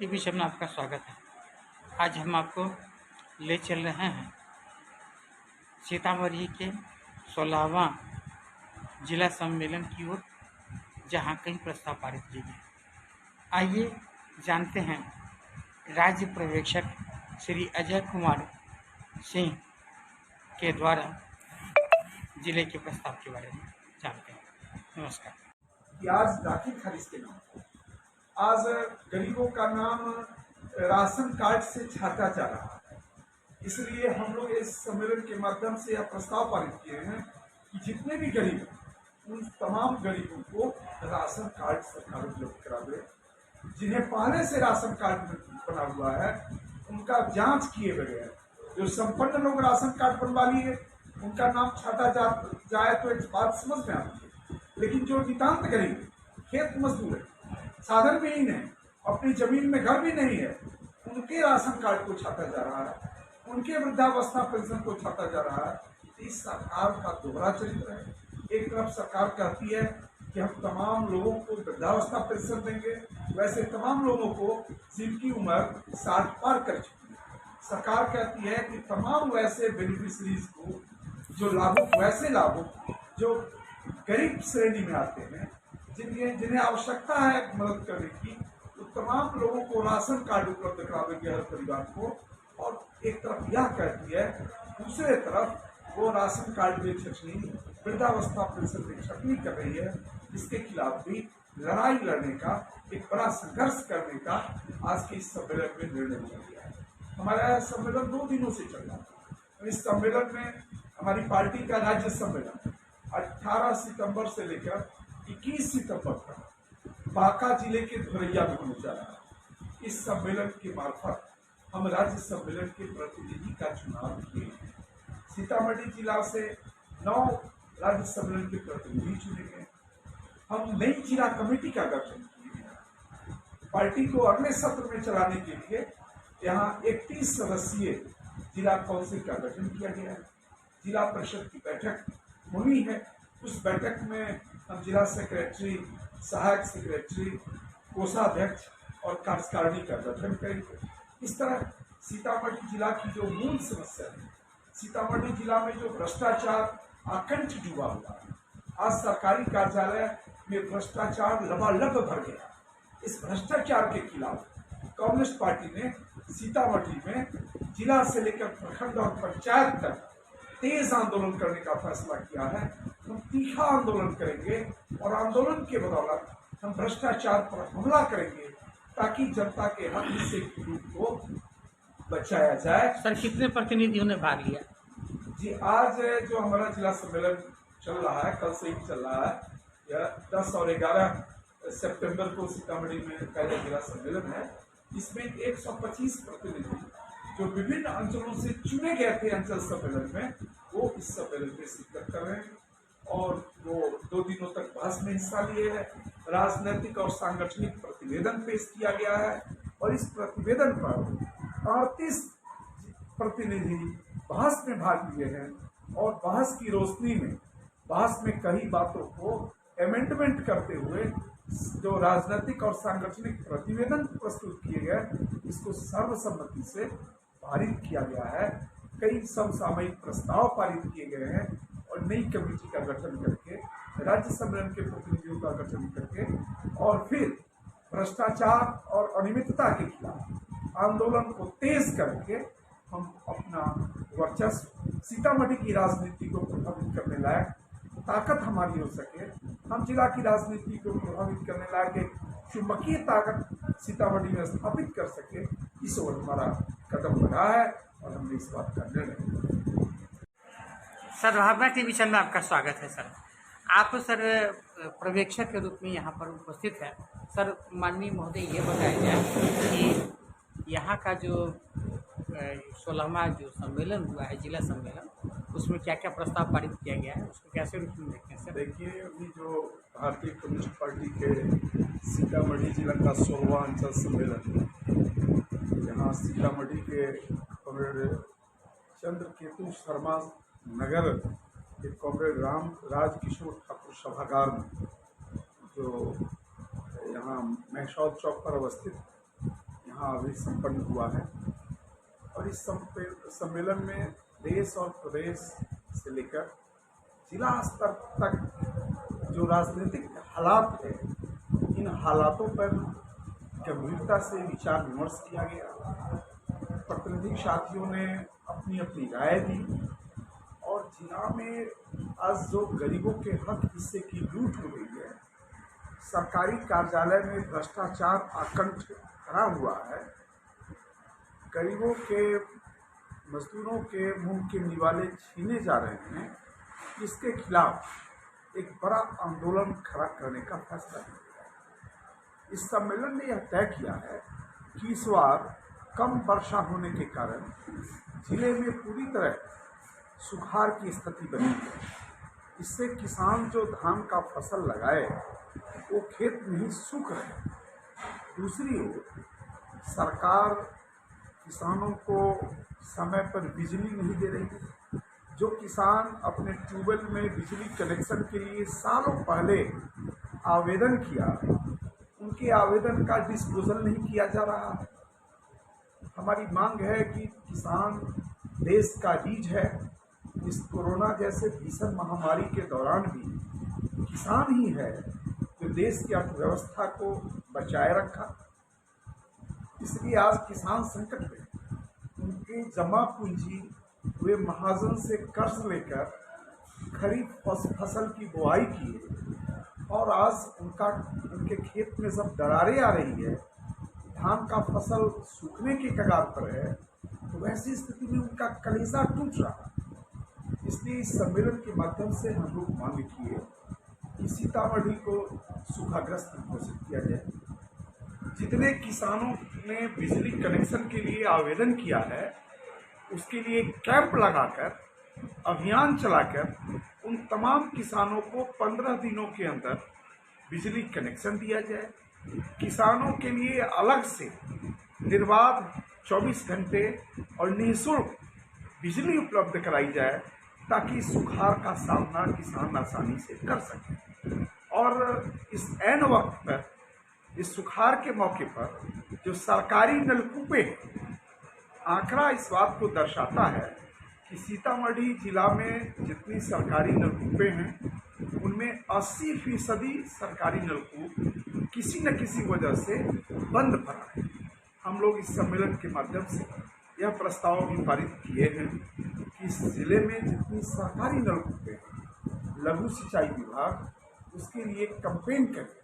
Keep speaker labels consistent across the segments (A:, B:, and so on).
A: TV show में आपका स्वागत है। आज हम आपको ले चल रहे हैं सीतामढ़ी के 16वां जिला सम्मेलन की ओर, जहां कई प्रस्ताव पारित किए गए। आइए जानते हैं राज्य पर्यवेक्षक श्री अजय कुमार सिंह के द्वारा जिले के प्रस्ताव के बारे में जानते हैं। नमस्कार।
B: कि आज राखी खरीद के नाम आज गरीबों का नाम राशन कार्ड से छाटा जा रहा है। इसलिए हम लोग इस सम्मेलन के माध्यम से यह प्रस्ताव पारित किए हैं कि जितने भी गरीब हैं उन तमाम गरीबों को राशन कार्ड सरकार उपलब्ध करा दे। जिन्हें पहले से राशन कार्ड बना हुआ है उनका जांच किए बगैर, जो संपन्न लोग राशन कार्ड बनवा लिए उनका नाम छाटा जाए तो एक बात समझ में आती है, लेकिन जो नितांत गरीब खेत मजदूर है, साधन भी नहीं है, अपनी जमीन में घर भी नहीं है, उनके राशन कार्ड को छाटा जा रहा है, उनके वृद्धावस्था पेंशन को छाटा जा रहा है। इस सरकार का दोहरा चरित्र है। एक तरफ सरकार कहती है कि हम तमाम लोगों को वृद्धावस्था पेंशन देंगे, वैसे तमाम लोगों को जिनकी उम्र 60 पार कर चुकी है। सरकार कहती है कि तमाम वैसे बेनिफिशरीज को वैसे लाभुक जो गरीब श्रेणी में आते हैं, जिन्हें आवश्यकता है मदद करने की, तो तमाम लोगों को राशन कार्ड उपलब्ध करावेंगे हर परिवार को। और एक तरफ यह कहती है, दूसरे तरफ वो राशन कार्ड में छटनी, वृद्धावस्था पेंशन में छटनी कर रही है। इसके खिलाफ भी लड़ाई लड़ने का, एक बड़ा संघर्ष करने का आज के इस सम्मेलन में निर्णय लिया गया है। हमारा यह सम्मेलन 2 दिनों से चल रहा है। इस सम्मेलन में हमारी पार्टी का राज्य सम्मेलन 18 सितंबर से लेकर 21 सितंबर तक बांका जिले के धोरैया में होने जा रहा है। इस सम्मेलन के मार्फत हम राज्य सम्मेलन के प्रतिनिधि का चुनाव किए हैं। सीतामढ़ी जिला से 9 राज्य सम्मेलन के प्रतिनिधि चुने गए। हम नई जिला कमेटी का गठन किए हैं। पार्टी को अगले सत्र में चलाने के लिए यहाँ 31 सदस्यीय जिला काउंसिल का गठन किया गया है। जिला परिषद की बैठक होनी है। उस बैठक में हम जिला सेक्रेटरी, सहायक सेक्रेटरी, कोषाध्यक्ष और कार्यकारिणी का गठन करेंगे। इस तरह सीतामढ़ी जिला की जो मूल समस्या है, सीतामढ़ी जिला में जो भ्रष्टाचार आकंठ डूबा हुआ है, आज सरकारी कार्यालय में भ्रष्टाचार लबालब भर गया। इस भ्रष्टाचार के खिलाफ कम्युनिस्ट पार्टी ने सीतामढ़ी में जिला से लेकर प्रखंड और पंचायत तक तेज आंदोलन करने का फैसला किया है। हम तीखा आंदोलन करेंगे और आंदोलन के बदौलत हम भ्रष्टाचार पर हमला करेंगे ताकि जनता के हक हिस्से की लूट को बचाया जाए।
A: सर, कितने प्रतिनिधियों ने भाग लिया?
B: जी, आज जो हमारा जिला सम्मेलन चल रहा है, कल से ही चल रहा है, यह 10 और 11 सितंबर को सीतामढ़ी में पहला जिला सम्मेलन है। इसमें 125 प्रतिनिधि जो विभिन्न अंचलों से चुने गए थे अंचल सम्मेलन में, वो इस सम्मेलन में शिरकत कर रहे हैं और वो 2 दिनों तक बहस में हिस्सा लिए हैं। राजनीतिक और सांगठनिक प्रतिवेदन पेश किया गया है और इस प्रतिवेदन पर 38 प्रतिनिधि बहस में भाग लिए हैं और बहस की रोशनी में, बहस में कई बातों को अमेंडमेंट करते हुए जो राजनीतिक और सांगठनिक प्रतिवेदन प्रस्तुत किए गए, इसको सर्वसम्मति से पारित किया गया है। कई समसामयिक प्रस्ताव पारित किए गए हैं और नई कमेटी का गठन करके, राज्य सम्मेलन के प्रतिनिधियों का गठन करके और फिर भ्रष्टाचार और अनियमितता के खिलाफ आंदोलन को तेज करके हम अपना वर्चस्व, सीतामढ़ी की राजनीति को प्रभावित करने लायक ताकत हमारी हो सके, हम जिला की राजनीति को प्रभावित करने लायक एक चुंबकीय ताकत सीतामढ़ी में स्थापित कर सके, इस ओर हमारा कदम बढ़ा है और हमने इस बात का निर्णय लिया।
A: सर, भावना टीवी चैनल में आपका स्वागत है। सर, आप सर पर्यवेक्षक के रूप में यहाँ पर उपस्थित हैं। सर, माननीय महोदय, ये बताया जाए कि यहाँ का जो 16वां जो सम्मेलन हुआ है, जिला सम्मेलन, उसमें क्या क्या प्रस्ताव पारित किया गया है, उसको कैसे रूप में देखते हैं? सर,
B: देखिए, अभी जो भारतीय कम्युनिस्ट पार्टी के सीतामढ़ी जिला का 16वां अंचल सम्मेलन है, यहाँ सीतामढ़ी के कॉमरेड चंद्रकेतु शर्मा नगर के कॉमरेड राजकिशोर ठाकुर सभागार में, जो यहाँ महशौद चौक पर अवस्थित, यहाँ यहाँ अभी संपन्न हुआ है और इस सम्मेलन में देश और प्रदेश से लेकर जिला स्तर तक जो राजनीतिक हालात है, इन हालातों पर गंभीरता से विचार विमर्श किया गया। प्रतिनिधि साथियों ने अपनी अपनी राय दी और जिला में आज जो गरीबों के हक हिस्से की लूट हो रही है, सरकारी कार्यालय में भ्रष्टाचार आकंठ भरा हुआ है, गरीबों के मजदूरों के मुंह के निवाले छीने जा रहे हैं, इसके खिलाफ एक बड़ा आंदोलन खड़ा करने का फैसला लिया है। इस सम्मेलन ने यह तय किया है कि इस बार कम वर्षा होने के कारण जिले में पूरी तरह सुखाड़ की स्थिति बनी है। इससे किसान जो धान का फसल लगाए वो खेत में ही सूख रहे। दूसरी ओर सरकार किसानों को समय पर बिजली नहीं दे रही है। जो किसान अपने ट्यूबवेल में बिजली कनेक्शन के लिए सालों पहले आवेदन किया, उनके आवेदन का डिस्पोजल नहीं किया जा रहा है। हमारी मांग है कि किसान देश का रीढ़ है। इस कोरोना जैसे भीषण महामारी के दौरान भी किसान ही है जो देश की अर्थव्यवस्था को बचाए रखा। इसलिए आज किसान संकट में उनकी जमा पूंजी वे महाजन से कर्ज लेकर खरीफ फसल की बुआई किए और आज उनके खेत में जब दरारें आ रही है, धान का फसल सूखने के कगार पर है, तो वैसी स्थिति में उनका कलेजा टूट रहा। इसलिए इस सम्मेलन के माध्यम से हम लोग मांग किए कि सीतामढ़ी को सूखाग्रस्त घोषित किया जाए। जितने किसानों ने बिजली कनेक्शन के लिए आवेदन किया है, उसके लिए कैंप लगाकर अभियान चलाकर उन तमाम किसानों को 15 दिनों के अंदर बिजली कनेक्शन दिया जाए। किसानों के लिए अलग से निर्बाध 24 घंटे और निःशुल्क बिजली उपलब्ध कराई जाए ताकि सुखाड़ का सामना किसान आसानी से कर सके। और इस ऐन वक्त पर, इस सुखाड़ के मौके पर जो सरकारी नलकूपे हैं, आंकड़ा इस बात को दर्शाता है कि सीतामढ़ी जिला में जितनी सरकारी नलकूपे हैं, उनमें 80% सरकारी नलकूप किसी न किसी वजह से बंद पड़ा है। हम लोग इस सम्मेलन के माध्यम से यह प्रस्ताव भी पारित किए हैं कि इस जिले में जितनी सरकारी नलकूपे हैं, लघु सिंचाई विभाग उसके लिए कैंपेन करे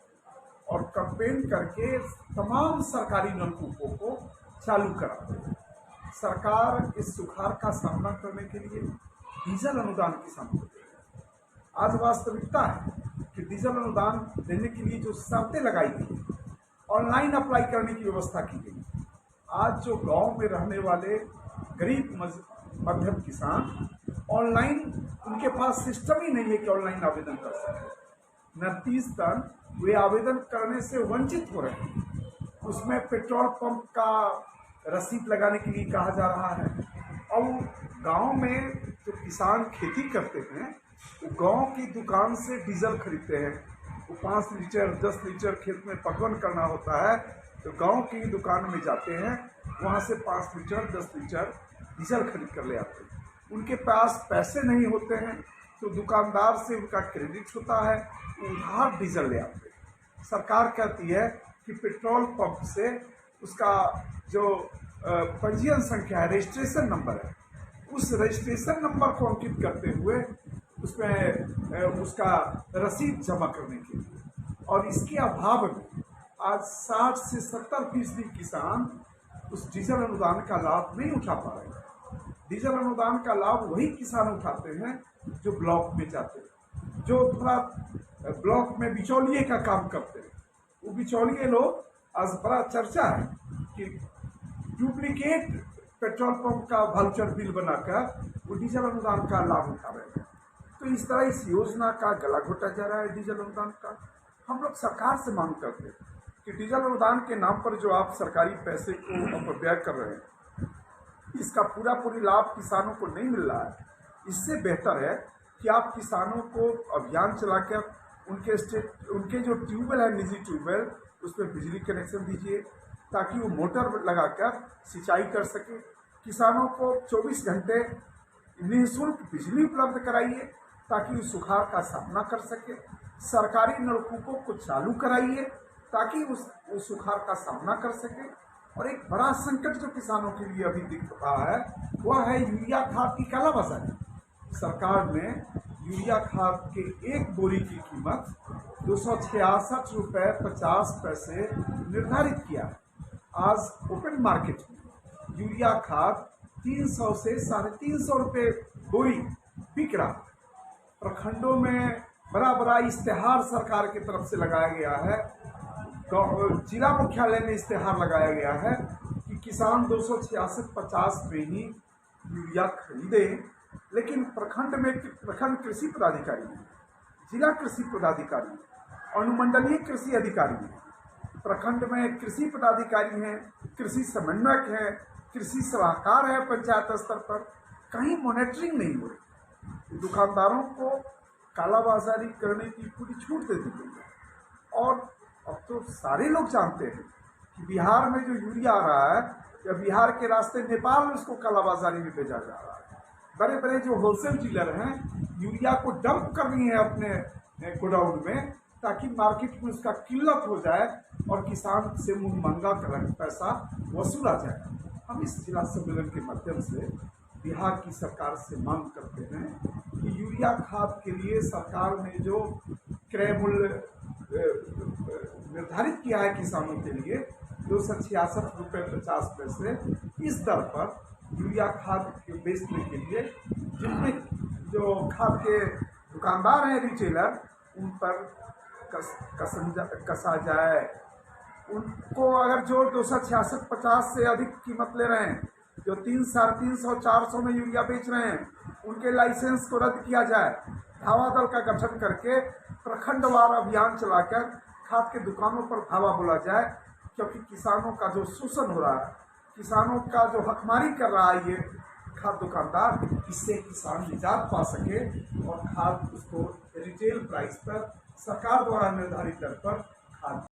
B: और कैंपेन करके तमाम सरकारी नलकूपों को चालू करा दे। सरकार इस सुखाड़ का सामना करने के लिए डीजल अनुदान किसानों को दे। आज वास्तविकता है कि डीजल अनुदान देने के लिए जो शर्तें लगाई गई, ऑनलाइन अप्लाई करने की व्यवस्था की गई। आज जो गांव में रहने वाले गरीब मध्यम किसान ऑनलाइन, उनके पास सिस्टम ही नहीं है कि ऑनलाइन आवेदन कर सके। 29 टन वे आवेदन करने से वंचित हो रहे हैं। उसमें पेट्रोल पंप का रसीद लगाने के लिए कहा जा रहा है। और गांव में जो किसान खेती करते हैं, वो गांव की दुकान से डीजल खरीदते हैं। वो 5 लीटर 10 लीटर खेत में पटवन करना होता है, तो गांव की दुकान में जाते हैं, वहाँ से 5 लीटर 10 लीटर डीजल खरीद कर ले आते हैं। उनके पास पैसे नहीं होते हैं, तो दुकानदार से उनका क्रेडिट होता है, उधार डीजल ले आते हैं। सरकार कहती है कि पेट्रोल पंप से उसका जो पंजीयन संख्या है, रजिस्ट्रेशन नंबर है, उस रजिस्ट्रेशन नंबर को अंकित करते हुए उसमें उसका रसीद जमा करने के लिए। और इसके अभाव में आज 60 से 70% किसान उस डीजल अनुदान का लाभ नहीं उठा पा रहे हैं। डीजल अनुदान का लाभ वही किसान उठाते हैं जो ब्लॉक में जाते हैं, जो थोड़ा ब्लॉक में बिचौलिए का काम करते हैं। वो बिचौलिए लोग, आज बड़ा चर्चा है कि डुप्लीकेट पेट्रोल पंप का वाउचर बिल बनाकर वो डीजल अनुदान का लाभ उठा रहे हैं। तो इस तरह इस योजना का गला घोटा जा रहा है डीजल अनुदान का। हम लोग सरकार से मांग करते हैं कि डीजल अनुदान के नाम पर जो आप सरकारी पैसे को अपव्यय कर रहे हैं, इसका पूरी लाभ किसानों को नहीं मिल रहा है। इससे बेहतर है कि आप किसानों को अभियान चलाकर उनके जो ट्यूबवेल है, निजी ट्यूबवेल, उसमें बिजली कनेक्शन दीजिए। ताकि वो मोटर लगाकर सिंचाई कर सके। किसानों को 24 घंटे निःशुल्क बिजली उपलब्ध कराइए ताकि वो सुखाड़ का सामना कर सके। सरकारी नलकूपों को चालू कराइए ताकि वो सुखाड़ का सामना कर सके। और एक बड़ा संकट जो किसानों के लिए अभी दिख रहा है वह है यूरिया खाद की कालाबाजारी। सरकार ने यूरिया खाद के एक बोरी की कीमत 266 रुपये 50 पैसे निर्धारित किया है। आज ओपन मार्केट में यूरिया खाद 300 से 350 रुपये बोरी बिक रहा है। प्रखंडों में बड़ा बड़ा इश्तेहार सरकार की तरफ से लगाया गया है। जिला मुख्यालय में इश्तेहार लगाया गया है कि किसान 266.50 में ही यूरिया खरीदे, लेकिन प्रखंड कृषि पदाधिकारी, जिला कृषि पदाधिकारी, अनुमंडलीय कृषि अधिकारी हैं, प्रखंड में कृषि पदाधिकारी हैं, कृषि समन्वयक हैं, कृषि सलाहकार है पंचायत स्तर पर, कहीं मॉनिटरिंग नहीं हो रही। दुकानदारों को कालाबाजारी करने की पूरी छूट दे दी गई है। और अब तो सारे लोग जानते हैं कि बिहार में जो यूरिया आ रहा है या बिहार के रास्ते नेपाल में उसको कालाबाजारी में भेजा जा रहा है। बड़े बड़े जो होलसेल डीलर हैं यूरिया को डंप कर रही हैं अपने गोडाउन में ताकि मार्केट में उसका किल्लत हो जाए और किसान से मुंह महंगा कर पैसा वसूला जाए। हम इस जिला सम्मेलन के माध्यम से बिहार की सरकार से मांग करते हैं कि यूरिया खाद के लिए सरकार ने जो क्रय मूल्य निर्धारित किया है किसानों के लिए 266 रुपये 50 पैसे, इस दर पर यूरिया खाद बेचने के लिए जिनमें जो खाद के दुकानदार हैं, रिटेलर, उन पर कसा जाए। उनको अगर जो 266.50 से अधिक कीमत ले रहे हैं, जो 300, 350, 400 में यूरिया बेच रहे हैं, उनके लाइसेंस को रद्द किया जाए। धावा दल का गठन करके प्रखंडवार अभियान चलाकर खाद के दुकानों पर धावा बोला जाए, क्योंकि किसानों का जो शोषण हो रहा है, किसानों का जो हकमारी कर रहा है ये खाद दुकानदार, इससे किसान निजात पा सके और खाद उसको रिटेल प्राइस पर सरकार द्वारा निर्धारित दर पर खाद